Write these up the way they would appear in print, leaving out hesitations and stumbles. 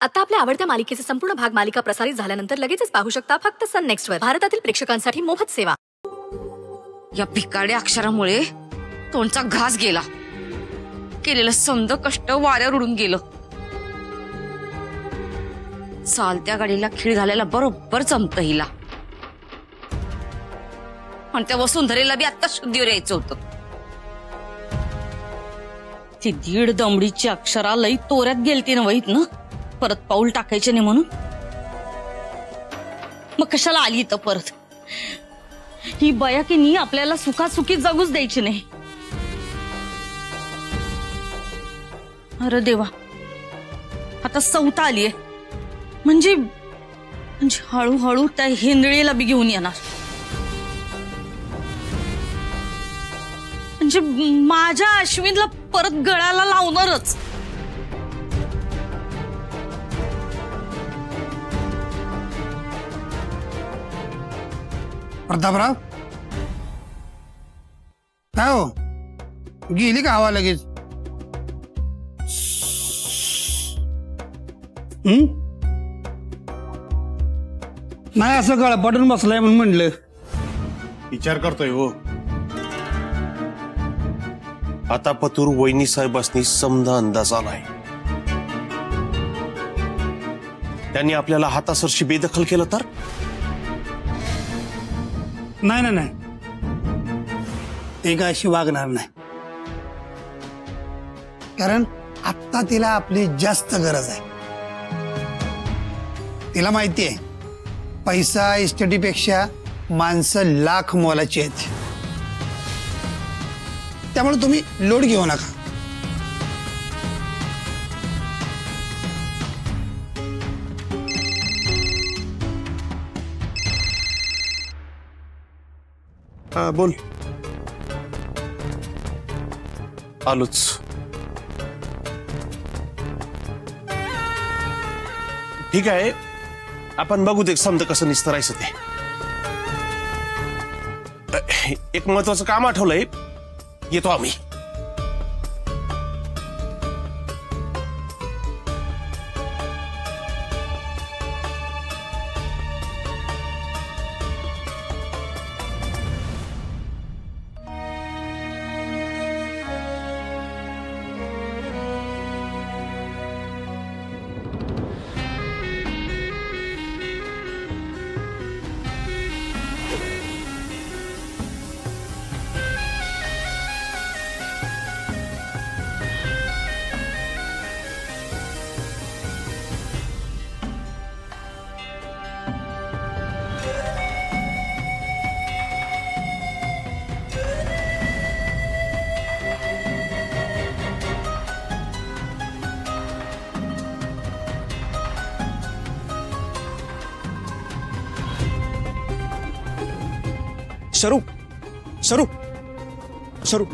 आता आपल्या आवडत्या मालिकेचे संपूर्ण भाग मालिका प्रसारित झाल्यानंतर लगेचच पाहू शकता फक्त सन नेक्स्ट वर. भारतातील प्रेक्षकांसाठी मोफत सेवा. या भिकारड्या अक्षरामुळे तोंडचा घास गेला. केलेलं समद कष्ट वाऱ्यावर उडून गेलं. चालत्या गाडीला खीळ घालायला बरोबर जमतं हिला. आणि त्या वसुंधरेला बी आता शुद्धीवर यायचं होतं. ती 1.5 दमडीची अक्षरा लई तोऱ्यात गेलती ना वहीत ना, परत पाऊल टाकायचे नाही म्हणून. मग कशाला आली तर परत. ही बयाकिनी आपल्याला सुखासुखी जगूच द्यायची नाही. अरे देवा, आता सौता आलीये म्हणजे हळूहळू त्या हेंदळीला बी घेऊन येणार. म्हणजे माझ्या अश्विनला परत गळाला लावणारच. प्रतापराव, काय हो, गेली का हवा लगेच? नाही, असं गळा पडून बसलाय म्हणून म्हणलं. विचार करतोय हो. आता पतूर वहिनी साहेबांनी समजा अंदाज आलाय. त्यांनी आपल्याला हातासरशी बेदखल केलं तर? नाही नाही नाही, ते काय अशी वागणार नाही. कारण आता तिला आपली जास्त गरज आहे. तिला माहिती आहे, पैसा इस्टेटीपेक्षा माणसं लाख मोलाची आहेत. त्यामुळे तुम्ही लोड घेऊ नका. हा बोल. आलोच. ठीक आहे, आपण बघू दे समजा कसं निस्तरायचं ते. एक महत्वाचं काम आठवलंय, येतो आम्ही. शरू, शरू, शरू,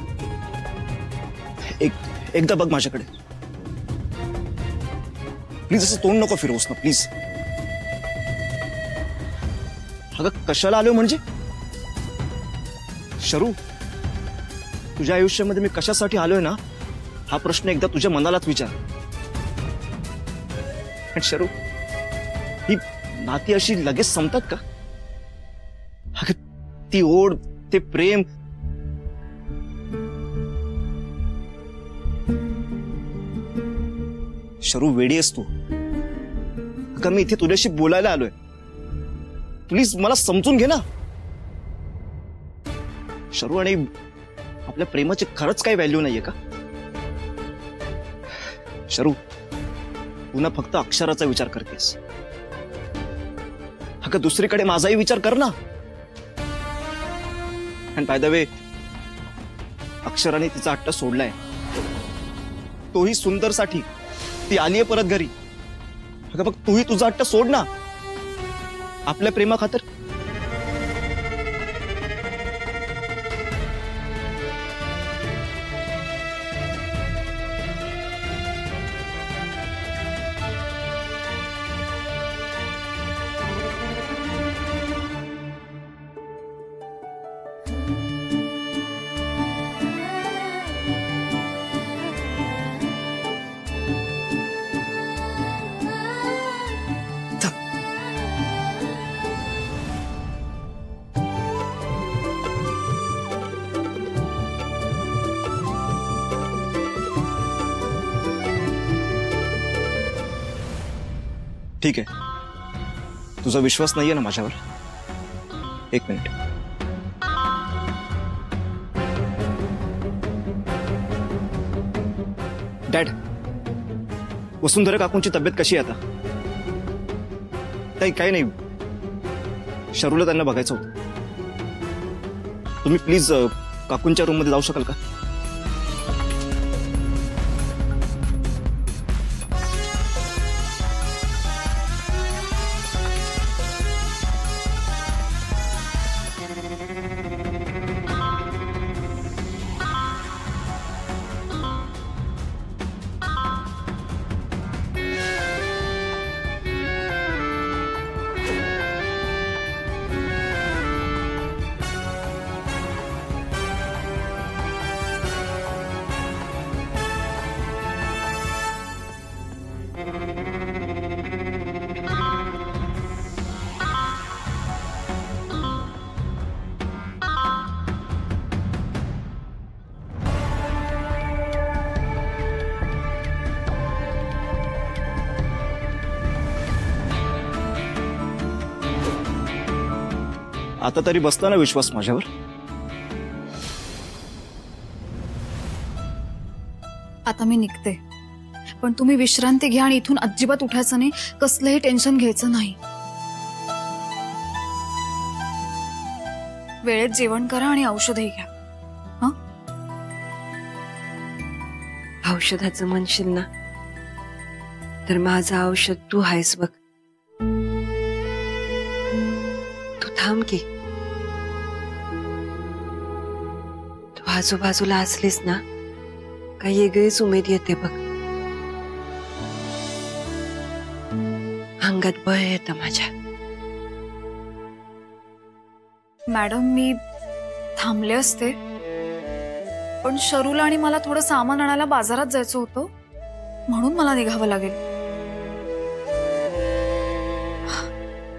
एकदा बघ माझ्याकडे प्लीज. असं तोंड नको फिरवूस ना प्लीज. अगं कशाला आलो म्हणजे? शरू, तुझ्या आयुष्यामध्ये मी कशासाठी आलोय ना, हा प्रश्न एकदा तुझ्या मनालाच विचार. आणि शरू, ही नाती अशी लगेच संपतात का? अगं ती ओढ, ते प्रेम, शरू वेडी असतो. का मी इथे तुझ्याशी बोलायला आलोय. प्लीज मला समजून घे ना शरू. आणि आपल्या प्रेमाची खरंच काही व्हॅल्यू नाहीये का शरू? पुन्हा फक्त अक्षराचा विचार करतेस. अगं दुसरीकडे माझाही विचार कर ना. आणि बाय द वे, अक्षराने तिचा हट्ट सोडलाय, तोही सुंदरसाठी. ती आलीये परत घरी. अगं बघ, तूही तुझा हट्ट सोड ना आपल्या प्रेमाखातर. ठीक आहे, तुझा विश्वास नाहीये ना माझ्यावर? एक मिनिट. डॅड, वसुंधरा काकूंची तब्येत कशी आहे आता? काही नाही, शरूला त्यांना बघायचं होतं. तुम्ही प्लीज काकूंच्या रूम मध्ये जाऊ शकाल का? आता तरी बसला ना विश्वास माझ्यावर? आता मी निघते, पण तुम्ही विश्रांती घ्या आणि इथून अजिबात उठायचं नाही, कसलंही टेन्शन घ्यायचं नाही. वेळेत जेवण करा आणि औषधही घ्या. औषधाचं म्हणशील ना तर माझं औषध तू आहेस बघ. तू थांब की. तू आजूबाजूला असलीस ना काही वेगळीच उमेद येते बघ. अंगात बळ येतं माझ्या. मॅडम, मी थांबले असते, पण शरूला आणि मला थोडं सामान आणायला बाजारात जायचं होतं, म्हणून मला निघावं लागेल.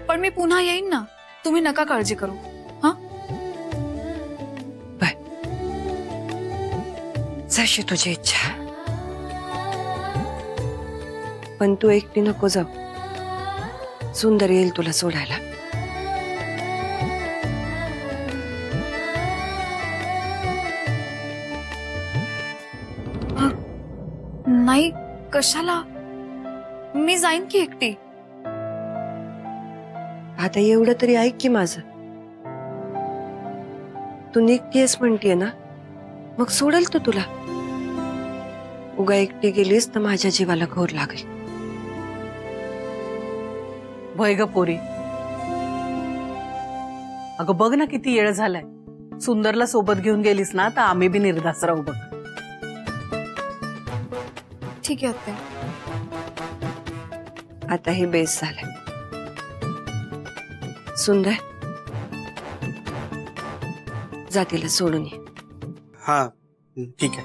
पण मी पुन्हा येईन ना, तुम्ही नका काळजी करू. हा, बाय. जशी तुझी इच्छा, पण तू एकटी नको जाऊ. सुंदर येईल तुला सोडायला. नाही, कशाला? मी जाईन की एकटी. आता एवढं तरी ऐक की माझं. तू निघतेस म्हणतीये ना, मग सोडेल तो तुला. उगा एकटी गेलीस तर माझ्या जीवाला घोर लागेल. वय ग पोरी, अगं बघ ना किती येळ झालाय. सुंदरला सोबत घेऊन गेलीस ना तर आम्ही बी निर्धास्त राहू बघ. ठीक आहे आत्या. आता हे बेस झालंय. सुंदर, जातीला सोडून ये. हा ठीक आहे.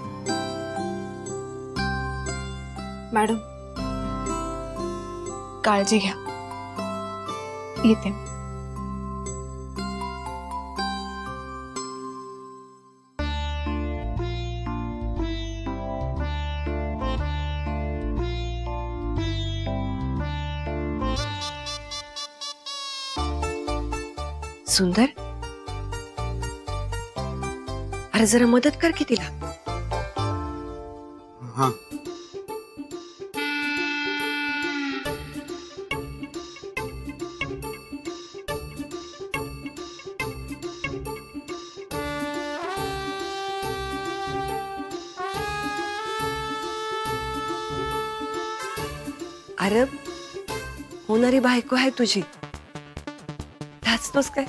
मॅडम, काळजी घ्या. येते. सुंदर, अरे जरा मदत कर की तिला. हा अरे होणारी बायको आहे तुझी, लाजतोस काय?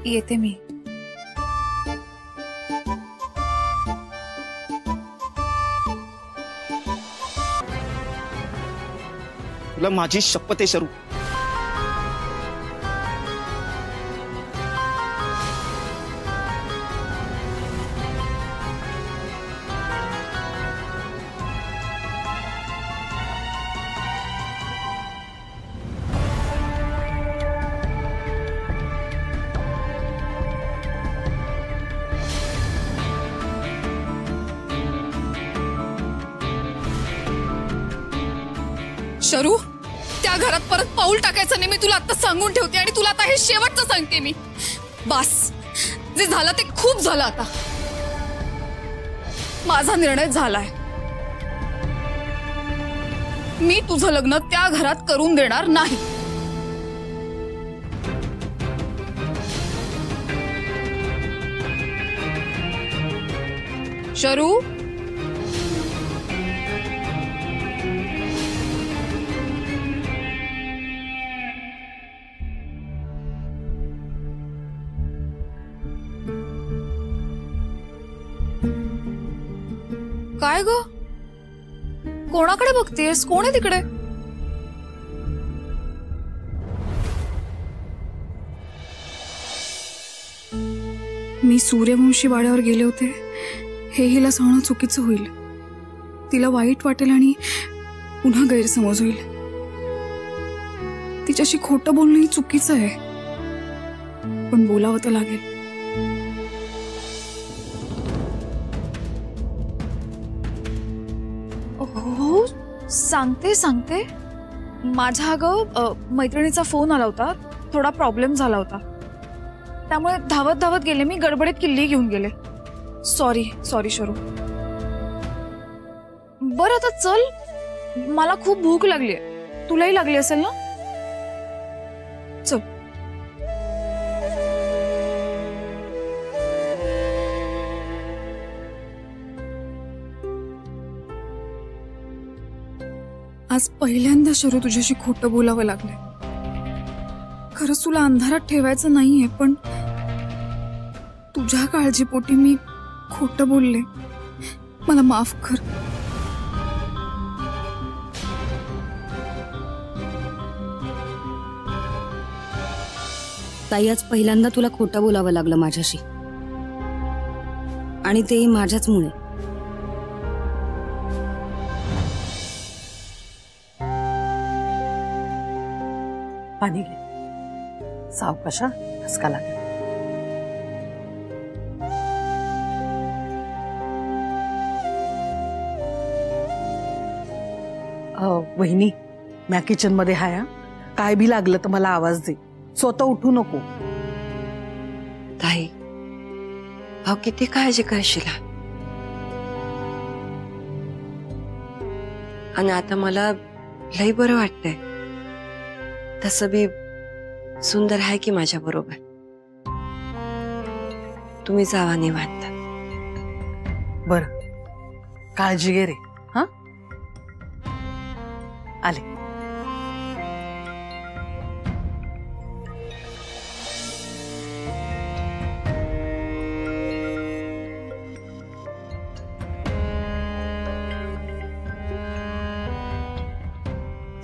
येते मी. तुला माझी शपथ आहे शरू, पाऊल टाकायचं नाही, मी तुला आता सांगून ठेवते. आणि तुला आता हे शेवटचं सांगते मी. बस, जे झालं ते खूप झालं. आता माझा निर्णय झालाय. मी तुझं लग्न त्या घरात करून देणार नाही. शरू, काय ग, कोणाकडे बघतेस? कोण आहे तिकडे? मी सूर्यवंशी वाड्यावर गेले होते हे हिला सांगणं चुकीचं होईल. तिला वाईट वाटेल आणि पुन्हा गैरसमज होईल. तिच्याशी खोटं बोलणं चुकीचं आहे, पण बोलावं तर लागेल. हो, सांगते. माझ्या अगं मैत्रिणीचा फोन आला होता. थोडा प्रॉब्लेम झाला होता, त्यामुळे धावत गेले. मी गडबडीत किल्ली घेऊन गेले. सॉरी शरू. बरं आता चल, मला खूप भूक लागली. तुलाही लागली असेल ना? चल. आज पहिल्यांदा शरू तुझ्याशी खोटं बोलावं लागलंय. खरंच तुला अंधारात ठेवायचं नाहीये, पण तुझ्या काळजीपोटी मी खोटं बोलले. मला माफ कर. ताई, आज पहिल्यांदा तुला खोटं बोलावं लागलं माझ्याशी, आणि ते माझ्याच मुळे. पाणी घे. सावकाश, ठसका लागेल. वहिनी, म्या किचन मध्ये हाय. काय बी लागलं तर मला आवाज दे. स्वतः उठू नको. ताई, अहो किती काळजी करशील. आणि आता मला लई बरं वाटतंय. तसं बी सुंदर आहे की माझ्या बरोबर. तुम्ही जावा निवांत. बर, काळजी घे रे. हा, आले.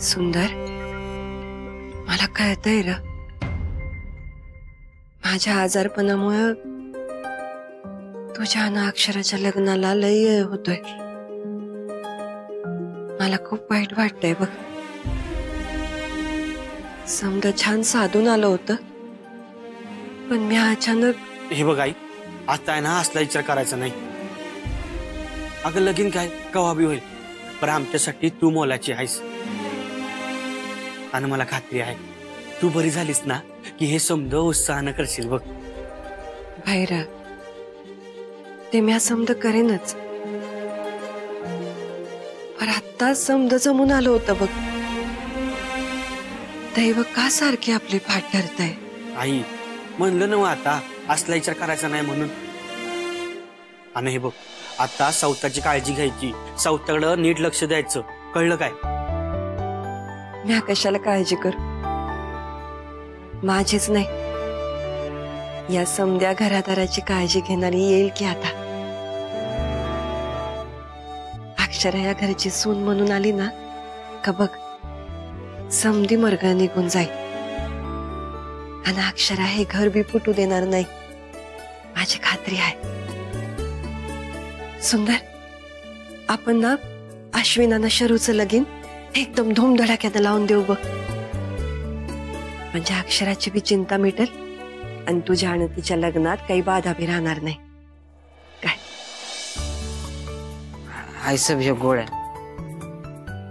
सुंदर, मला कळतंय र, माझ्या आजारपणामुळे तुझ्या आणि अक्षराच्या लग्नाला लय होतोय. मला खूप वाईट वाटतंय बघ. समजा छान साधून आलं होतं, पण मी अचानक. हे बघ आई, आता आहे ना असला विचार करायचा नाही. अगं लगीन काय कवा बी होईल, पण आमच्यासाठी तू मोलाची आहेस. आणि मला खात्री आहे तू बरी झालीस ना की हे समज उत्साहानं करशील बघ. भाईरा, ते मी समज करेनच, पण आता समज जमून आलं होतं बघ. दैव का सारखे आपली पाठ ठरतंय. आई म्हणलं ना आता असला विचार करायचा नाही म्हणून. आणि हे बघ, आता सौताची काळजी घ्यायची, सौताकडं नीट लक्ष द्यायचं, कळलं काय? म्या कशाला काळजी कर. माझीच नाही, या समध्या घरादाराची काळजी घेणारी येईल की आता. अक्षरा या घरची सून म्हणून आली ना का बघ, समधी मर्ग निघून जाईल. आणि अक्षरा हे घर बी फुटू देणार नाही, माझी खात्री आहे. सुंदर, आपण ना अश्विनानं शरूचं लगीन एकदम धूमधडाक्यानं लावून देऊ बघ. म्हणजे अक्षराची बी चिंता मिटेल आणि तुझ्या आणि तिच्या लग्नात काही बाधा बी राहणार नाही. काय आईस गोळ्या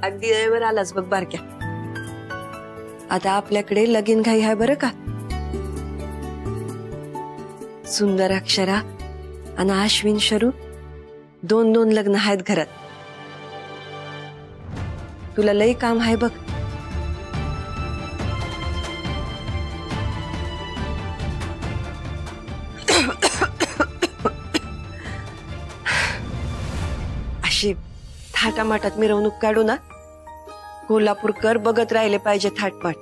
अगदी वेळेवर आलाच बघ बारक्या. आता आपल्याकडे लगीन घाई आहे बरं का. सुंदर अक्षरा आणि अश्विन शरू 2 लग्न आहेत घरात. तुला लई काम आहे बघ. अशी थाटामाटात मिरवणूक काढू ना, कोल्हापूरकर बघत राहिले पाहिजे थाटमाट.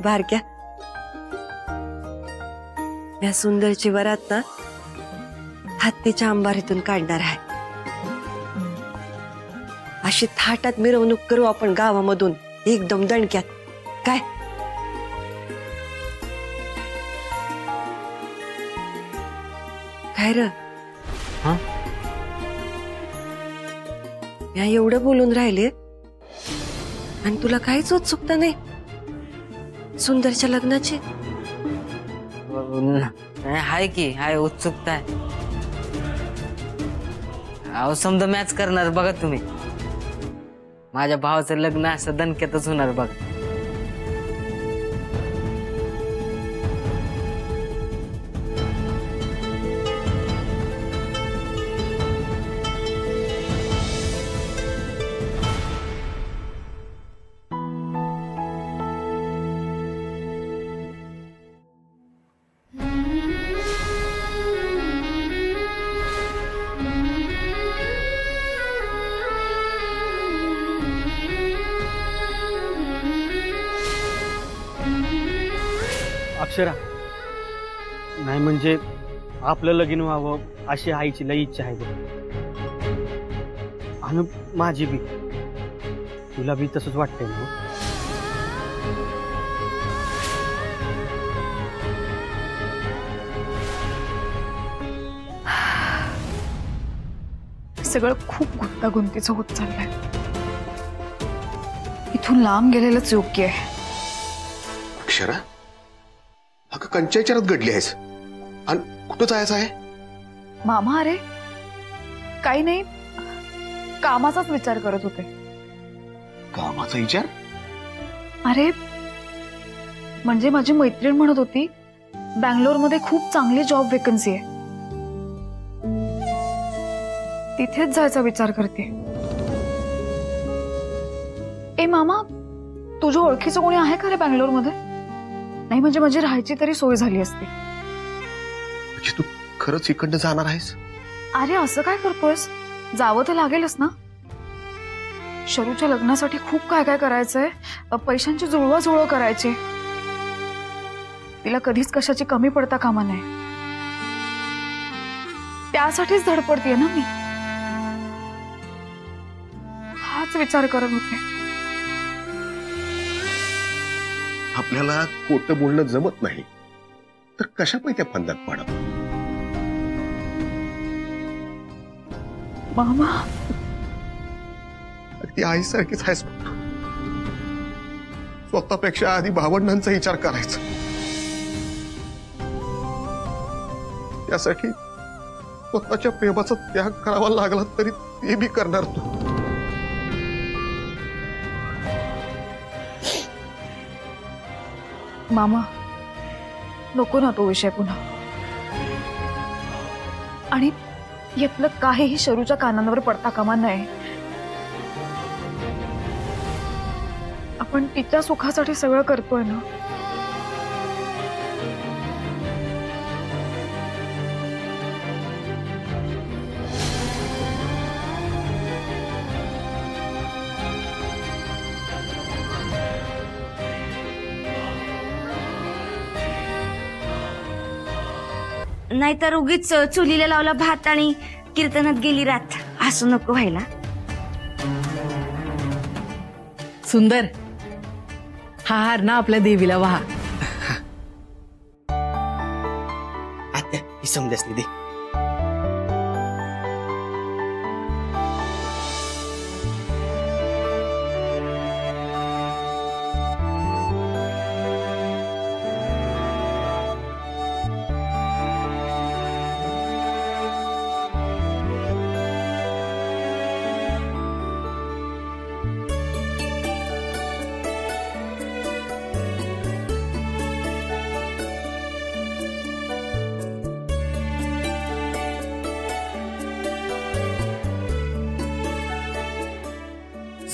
बारक्या, या सुंदरची वरात ना हत्तीच्या अंबारीतून काढणार आहे. अशी थाटात मिरवणूक करू आपण गावामधून एकदम दणक्यात. काय काय र? या एवढं बोलून राहिले आणि तुला काहीच उत्सुकता नाही सुंदरच्या लग्नाची? हाय की हाय, उत्सुकता आहे. अहो समजा मॅच करणार बघा तुम्ही. माझ्या भावाचं लग्न असं दणक्यातच होणार बघा. अक्षरा, नाही म्हणजे आपलं लगीन व्हावं अशी आईची लई इच्छा आहे बघ. आणि माझी बी. तुला बी तसंच वाटतंय ना? सगळं खूप गुंतागुंतीचं होत चाललंय. इथून लांब गेलेलंच योग्य आहे. अक्षरा, अगं कंचायच्यात घडली आहेस आणि कुठं जायचं आहे? मामा, अरे काही नाही, कामाचाच विचार करत होते. कामाचा विचार? अरे म्हणजे माझी मैत्रीण म्हणत होती बँगलोरमध्ये खूप चांगली जॉब वेकन्सी आहे, तिथेच जायचा विचार करते. ए मामा, तुझ्या ओळखीचं कोणी आहे का रे बँगलोरमध्ये? नाही म्हणजे माझी राहायची तरी सोय झाली असती. तू खरंच इकडनं जाणार आहेस? अरे असं काय करतोयस, जावं तर लागेलच ना. शरूच्या लग्नासाठी खूप काय काय करायचंय, पैशांची जुळवाजुळव करायची. तिला कधीच कशाची कमी पडता कामा नये, त्यासाठीच धडपडतीये ना मी. हाच विचार करत होते. आपल्याला खोटं बोलणं जमत नाही तर कशा पाहिजे त्या फंदात पडत? मामा, ती आईसारखीच आहेस. स्वतःपेक्षा आधी भावंडांचा विचार करायचा. त्यासाठी स्वतःच्या प्रेमाचा त्याग करावा लागला तरी ते बी करणार तू. मामा, नको ना तो विषय पुन्हा. आणि यातलं काहीही शरूच्या कानांवर पडता कामा नये. आपण तिच्या सुखासाठी सगळं करतोय ना. नाहीतर उगीच चुलीला लावला भात आणि कीर्तनात गेली रात, असं नको व्हायला. सुंदर, हा हार ना आपल्या देवीला वाहा. आत्या, ही समजासनी दे.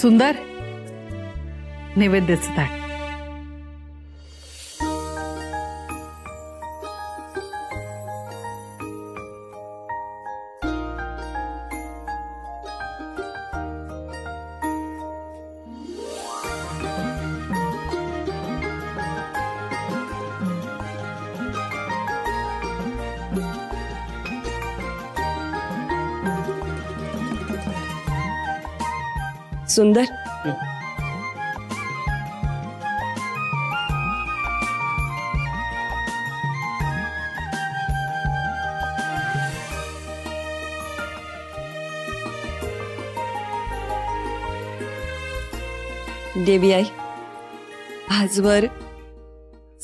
सुंदर, नैवेद्याचं ताट. सुंदर, देवी आई, आजवर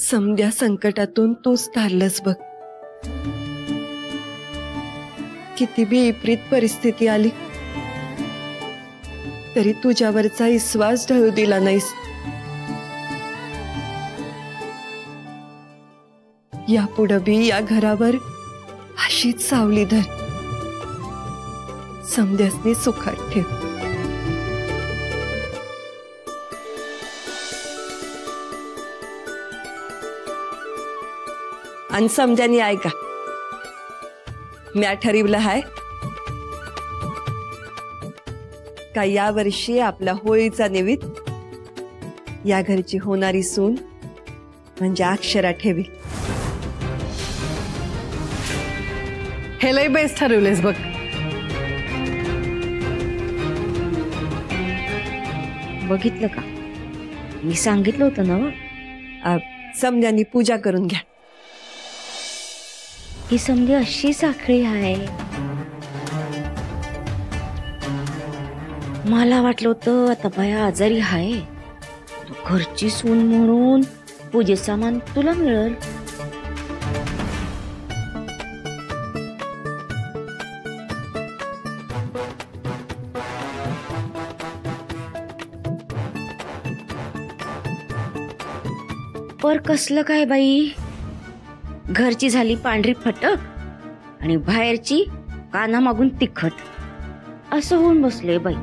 समध्या संकटातून तूच तारलंस बघ. किती बी विपरीत परिस्थिती आली तरी तुझ्यावरचा विश्वास ढळू दिला नाहीस. यापुढं बी या घरावर अशीच सावली धर. समध्यासनी सुखात ठेव. आणि समध्यानी ऐका, म्या ठरवलं हाय का या वर्षी आपला होळीचा निमित्त या घरची होणारी सून म्हणजे अक्षरा ठेवी. हे लय बेस्ट ठरवलेस बघ. बघितलं का, मी सांगितलं होतं ना. समध्यानी पूजा करून घ्या. ही समधी अशी साखळी आहे. मला वाटलं होतं आता बाया आजारी आहे, घरची सून म्हणून पूजे सामान तुला मिळेल. पर कसलं काय बाई, घरची झाली पांढरी फटक आणि बाहेरची काना मागून तिखट, असं होऊन बसले बाई.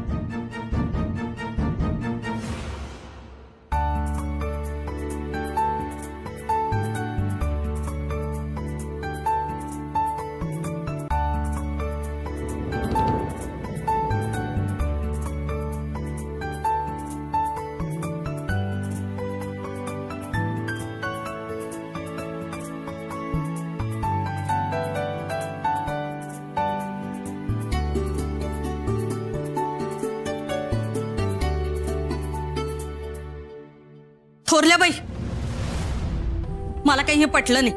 थोरल्या बाई, मला काही हे पटलं नाही.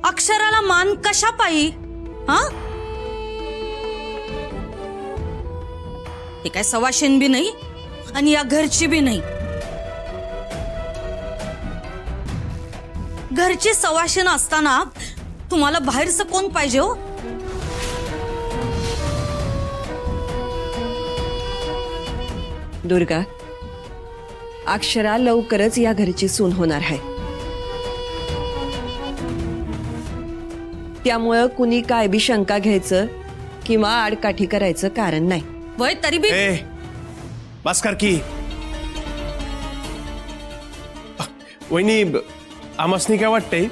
अक्षराला मान कशा पायी? हा, हे काय सवाशेन बी नाही आणि या घरची बी नाही. घरची सवाशेन असताना तुम्हाला बाहेरचं कोण पाहिजे हो? दुर्गा, अक्षरा लवकरच या घरची सून होणार आहे. त्यामुळं कुणी काय बी शंका घ्यायचं किंवा आडकाठी करायचं कारण नाही. वय तरी बी बस कर की. वहिनी, आमसनी काय वाटतंय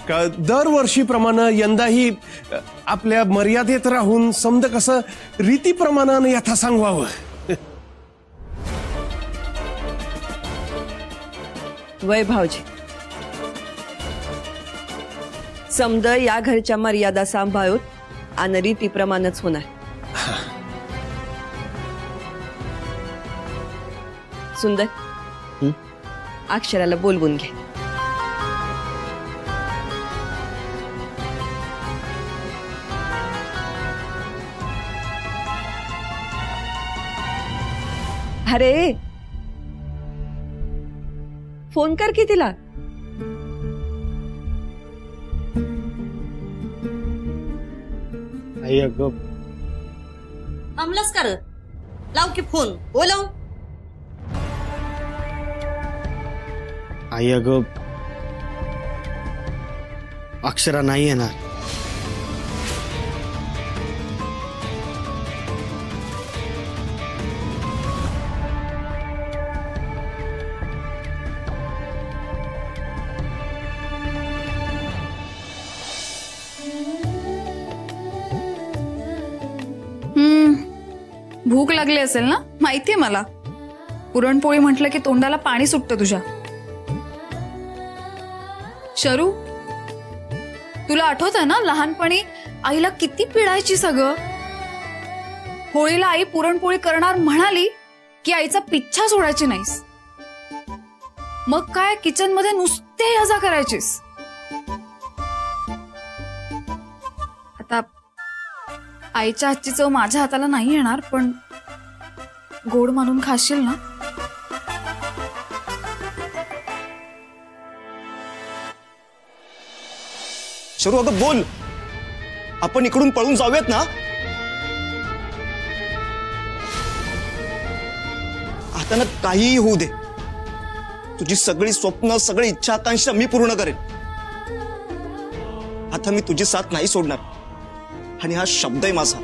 का दरवर्षीप्रमाणे यंदाही आपल्या मर्यादेत राहून समद कसं रीतीप्रमाणानं यथा सांगवावं. वय भाऊजी, समद या घरच्या मर्यादा सांभाळून आणि रीतीप्रमाणेच होणार. सुंदर, अक्षराला बोलवून घे. अरे फोन कर की तिला. आई अगं, आमलाच कर, लाव की फोन. बोलव. आई अगं, अक्षरा नाही येणार. भूक लागली असेल ना, माहितीये मला. पुरणपोळी म्हटलं की तोंडाला पाणी सुटतं तुझ्या. शरू, तुला आठवत आहे ना लहानपणी आईला किती पिडायची सगळं. होळीला आई पुरणपोळी करणार म्हणाली की आईचा पिच्छा सोडायची नाहीस. मग काय किचन मध्ये नुसते हजा करायचीस. आता आईच्या हातची चव माझ्या हाताला नाही येणार, पण गोड मानून खाशील ना. शरू अगं बोल, आपण इकडून पळून जाऊयात ना. आता ना काहीही होऊ दे, तुझी सगळी स्वप्न सगळी इच्छा आकांक्षा मी पूर्ण करेन. आता मी तुझी साथ नाही सोडणार आणि हा शब्द आहे माझा.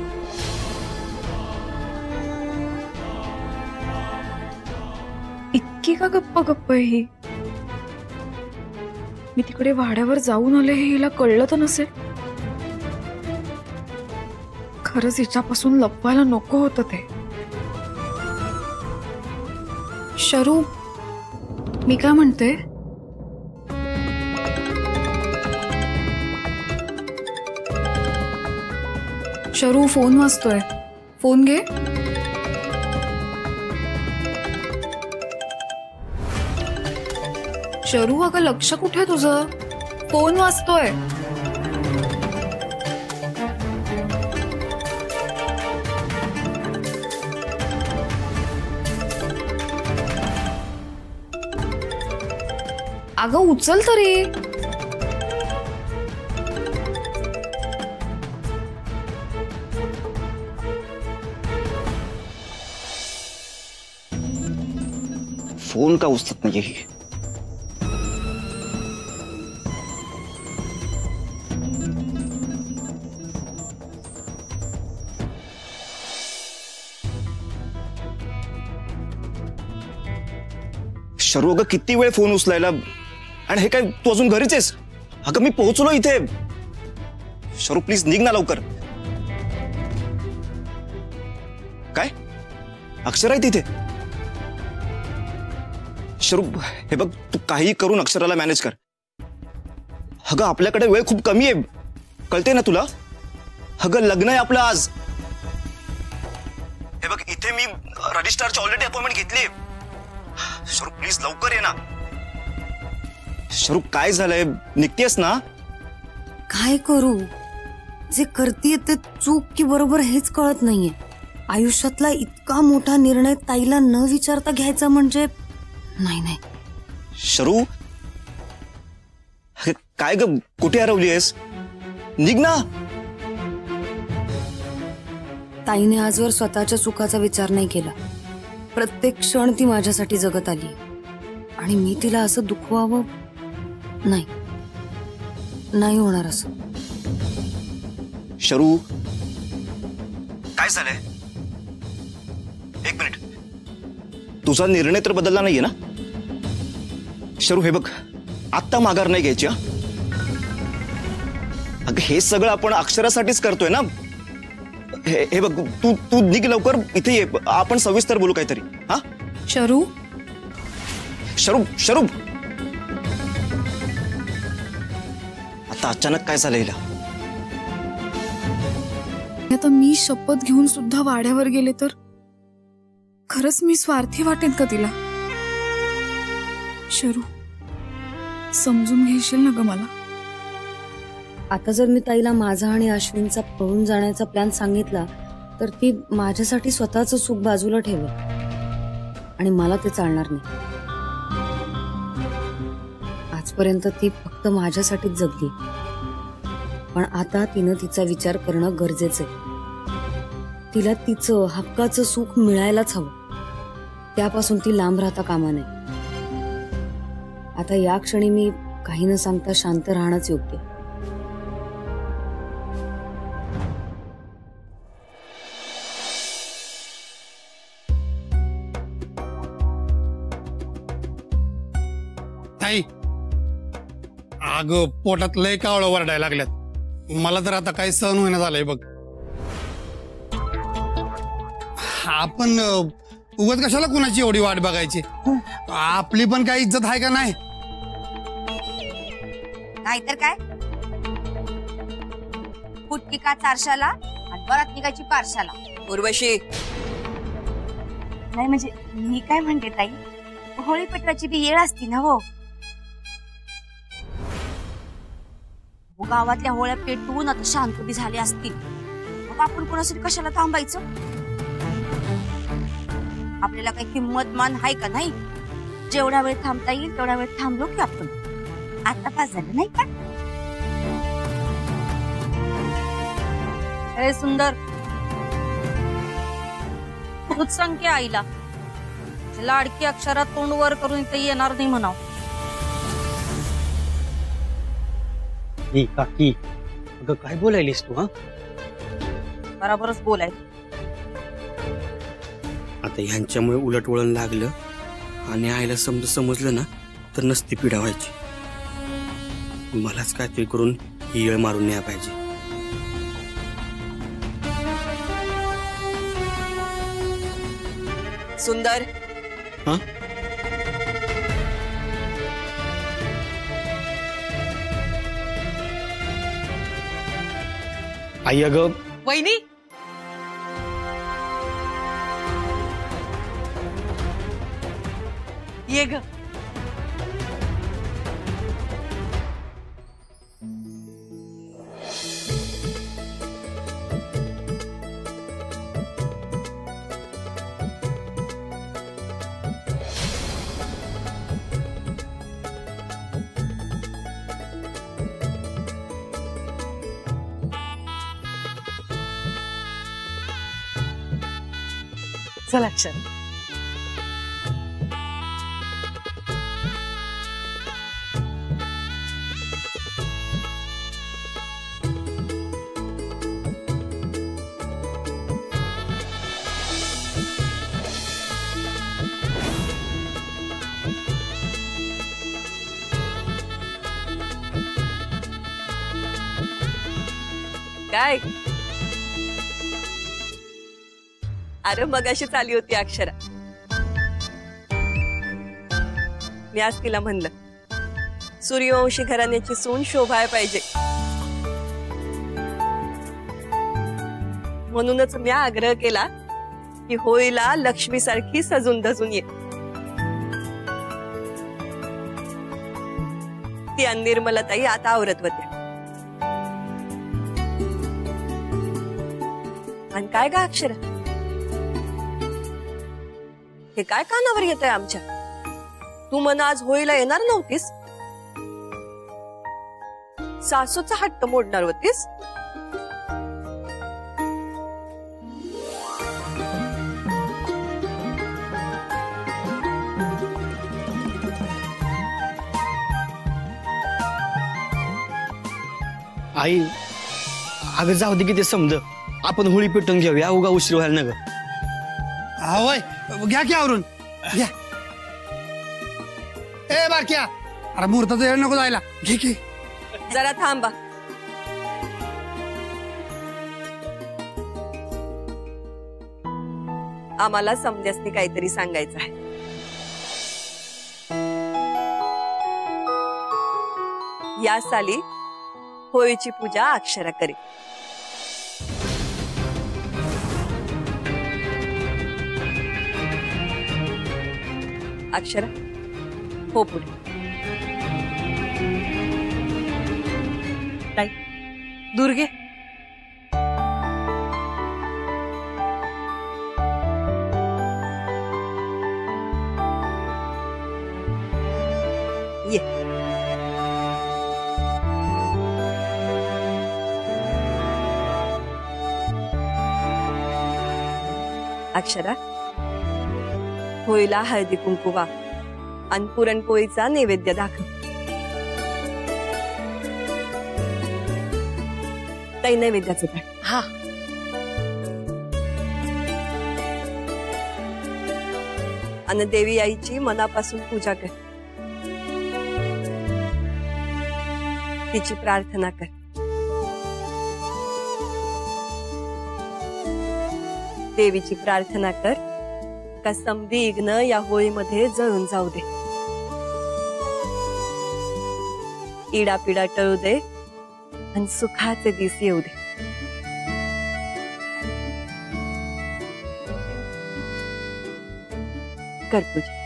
इतकी का गप्प गप्प आहे ही. मी तिकडे वाड्यावर जाऊन आले हे हिला कळलं तर नसेल. खरंच हिच्यापासून लपवायला नको होतं ते. शरू, मी काय म्हणते, शरू फोन वाजतोय, फोन घे. शरू अगं लक्ष कुठे तुझं, फोन वाजतोय. अगं उचल तरी. फोन का उचलत नाहीये. शरू अगं किती वेळ फोन उचलायला, आणि हे काय तू अजून घरीच आहेस. अगं मी पोहोचलो इथे. शरू प्लीज निघ ना लवकर. काय अक्षरा आहे तिथे. शरू हे बघ, तू काही करून अक्षराला मॅनेज कर. अगं आपल्याकडे वेळ खूप कमी आहे, कळते ना तुला. अगं लग्न आहे आपलं आज. हे बघ इथे मी रजिस्ट्रारची ऑलरेडी अपॉइंटमेंट घेतली. शरू प्लीज लवकर ये ना. शरू काय झालंय, निघतेस ना. काय करू, जे करतेय ते चूक की बरोबर हेच कळत नाहीये. आयुष्यातला इतका मोठा निर्णय ताईला न विचारता घ्यायचा म्हणजे नाही. शरू काय ग, कुठे हरवली आहेस, निघ ना. ताईने आजवर स्वतःच्या चुकाचा विचार नाही केला. प्रत्येक क्षण ती माझ्यासाठी जगत आली आणि मी तिला असं दुखवावं, नाही होणार असं. शरू काय झालंय, एक मिनिट. तुझा निर्णय तर बदलला नाहीये ना. शरू हे बघ, आत्ता माघार नाही घ्यायची. अगं हे सगळं आपण अक्षरासाठीच करतोय ना. हे बघ, तू निघ लवकर, इथे ये, आपण सविस्तर बोलू काहीतरी. हा शरू, शरू आता अचानक काय झालं हिला. आता मी शपथ घेऊन सुद्धा वाड्यावर गेले तर खरंच मी स्वार्थी वाटेन का तिला. शरू समजून घेशील ना ग मला. आता जर मी ताईला माझा आणि अश्विनचा पळून जाण्याचा प्लॅन सांगितला तर ती माझ्यासाठी स्वतःचं सुख बाजूला ठेवेल आणि मला ते चालणार नाही. आजपर्यंत ती फक्त माझ्यासाठीच जगली, पण आता तिनं तिचा विचार करणं गरजेचं आहे. तिला तिचं हक्काचं सुख मिळायलाच हवं, त्यापासून ती लांब राहता कामा नये. आता या क्षणी मी काही न सांगता शांत राहणंच योग्य. ताई, अगं पोटात लय कावळं वरडायला लागल्यात. मला तर आता काही सहन होईना झालंय बग. आपण उगत कशाला कुणाची एवढी वाट बघायची? आपली पण काही इज्जत आहे का नाही? नाहीतर काय, फुटकी का चारशाला आणि बरात निघायची पारशाला. उर्वशी, नाही म्हणजे मी काय म्हणते ताई, होळी पेटवायची बी येळ असती ना हो. गावातल्या होळ्या पेटवून आता शांत बी झाली असतील, मग आपण कोणासाठी कशाला थांबायचं? आपल्याला काही किंमत मान आहे का नाही? जेवढा वेळ थांबता येईल तेवढा वेळ थांबलो की आपण. आता पास झालं नाही का? अरे सुंदर, तूच सांग की आईला, लाडकी अक्षरात तोंड वर करून इथे येणार नाही म्हणाव. काकी, अगं काय बोलायलीस तू? हा, बराबरच बोलाय. आता ह्यांच्यामुळे उलट वळण लागलं आणि आईला समजलं ना तर नसती पिढा व्हायची. मलाच काहीतरी करून ही येळ मारून न्याय पाहिजे. सुंदर, हा, आई अगं वहिनी, ये ग. चल अक्षर. काय? अरे मगाशीच आली होती अक्षरा. मी आज तिला म्हणलं, सूर्यवंशी घराण्याची सून शोभाय पाहिजे, म्हणूनच मी आग्रह केला की होळीला लक्ष्मी सारखी सजून धजून ये. ती निर्मलाताई आता आवरत होत्या. आणि काय गा अक्षरा, हे काय कानावर येत आहे आमच्या? तू म्हणा आज होळीला येणार नव्हतीस, सासूचा हट्ट मोडणार होतीस. आई अगं जाऊ दे की ते समज, आपण होळी पेटून घेऊया, उगा उशीर व्हायला नग. होय, घ्या की आवरून घ्या. ए बारक्या, अरे मुहूर्ताचा वेळ नको जायला, घे की. जरा थांबा. आम्हाला समजासनी काहीतरी सांगायचं आहे. या साली होळीची पूजा अक्षरा करी. अक्षरा, हो पुढे. ताई, दुर्गे, ये. अक्षरा, होळीला हळदी कुंकू वा आणि पुरणपोळीचा नैवेद्य दाखव. ताई नैवेद्याचं काय? हा. आणि देवी आईची मनापासून पूजा कर, तिची प्रार्थना कर. देवीची प्रार्थना कर का समधी इग्न या होळीमध्ये जळून जाऊ दे, इडापिडा टळू दे आणि सुखाचे दिस येऊ दे. कर पूजा.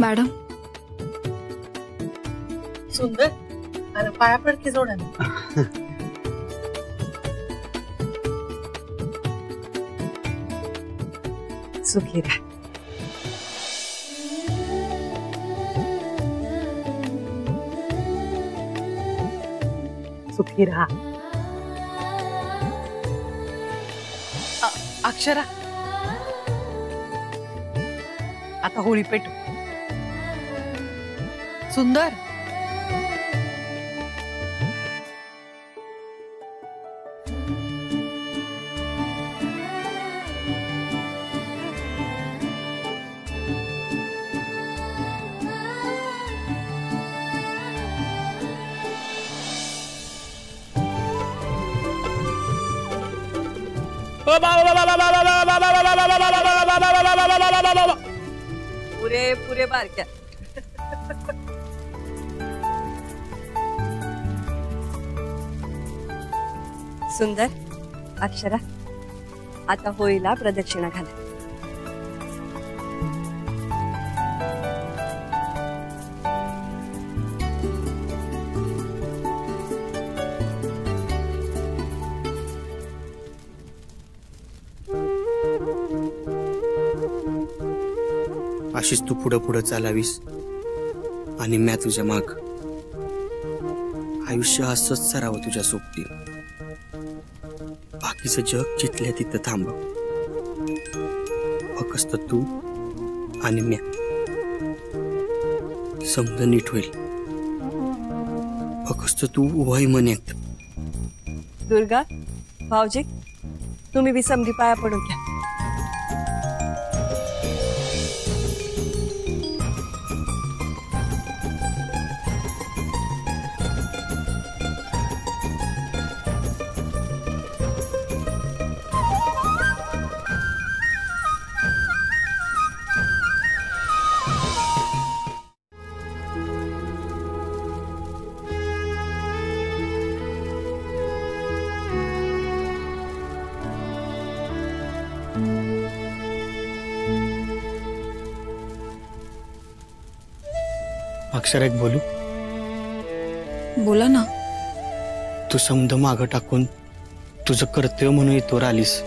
मॅडम सुंदर, अरे पाया पड की जोडा. सुखी राहा. सुखी राहा. अक्षरा, आता होळी पेटू. सुंदर, पुरे पुरे बारक्या. सुंदर, अक्षरा, आता होळीला प्रदक्षिणा घाला. अशीच तू पुढं पुढं चालावीस आणि म्या तुझ्या माग. आयुष्य असंच सरावं तुझ्या सोबती. बाकीचं जग जिथल्या तिथं थांब. फक्त तू आणि म्या. समज नीट होईल. फक्त तू वय म्हणत. दुर्गा, भाऊजी, तुम्ही बी समधी पाया पडून घ्या. अक्षर, एक बोलू? बोला ना. तू समज मागं टाकून तुझं कर्तव्य म्हणून इथवर आलीस.